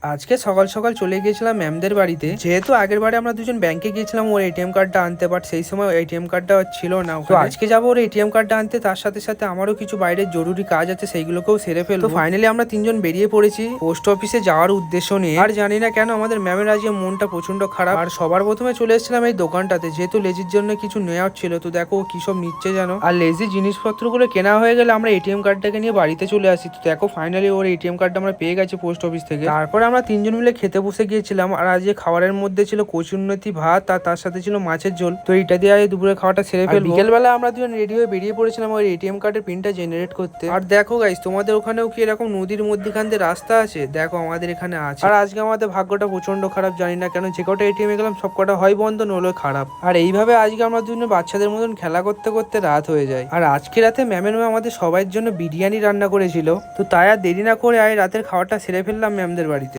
আজকে সকাল সকাল চলে গিয়েছিলাম ম্যামদের বাড়িতে। যেহেতু আগের বারে আমরা দুজন ব্যাংকে গিয়েছিলাম ওর এটিএম কার্ডটা আনতে, বাট সেই সময় এটিএম কার্ডটা ছিল না। তো আজকে যাবো ওর এটিএম কার্ডটা আনতে, তার সাথে সাথে আমারও কিছু বাইরের জরুরি কাজ আছে, সেইগুলোকেও সেরে ফেলবো। তো ফাইনালি আমরা তিনজন বেরিয়ে পড়েছি পোস্ট অফিসে যাওয়ার উদ্দেশ্য নিয়ে। আর জানি না কেন আমাদের ম্যামের আজকে মনটা প্রচন্ড খারাপ। আর সবার প্রথমে চলে এসেছিলাম এই দোকানটাতে, যেহেতু লেজির জন্য কিছু নেওয়ার ছিল। তো দেখো কি সব নিচ্ছে জানো। আর লেজির জিনিসপত্রগুলো কেনা হয়ে গেলে আমরা এটিএম কার্ডটাকে নিয়ে বাড়িতে চলে আসি। তো দেখো ফাইনালি ওর এটিএম কার্ডটা আমরা পেয়ে গেছি পোস্ট অফিস থেকে। তারপরে আমরা তিনজন মিলে খেতে বসে গিয়েছিলাম। আর আজকে খাবারের মধ্যে ছিল কচুরনতি ভাত, আর তার সাথে ছিল মাছের ঝোল। তো এটা দিয়ে আজ দুপুরে খাওয়াটা সেরে ফেলবো। বিকেলবেলা আমরা দুজন রেডি হয়ে বেরিয়ে পড়েছিলাম ওই এটিএম কার্ডের পিনটা জেনারেট করতে। আর দেখো গাইস, তোমাদের ওখানেও কি এরকম নদীর মধ্যখান দিয়ে রাস্তা আছে? দেখো আমাদের এখানে আছে। আর আজকে আমাদের ভাগ্যটা প্রচন্ড খারাপ, জানি না কেন যে কটা এটিএম এ গেলাম সব কটা হয় বন্ধ, নইলে খারাপ। আর এইভাবে আজকে আমরা দুজন বাচ্চাদের মতন খেলা করতে করতে রাত হয়ে যায়। আর আজকে রাতে ম্যামের আমাদের সবাইয়ের জন্য বিরিয়ানি রান্না করেছিল। তো তাই আর দেরি না করে রাতের খাওয়াটা সেরে ফেললাম ম্যামদের বাড়িতে।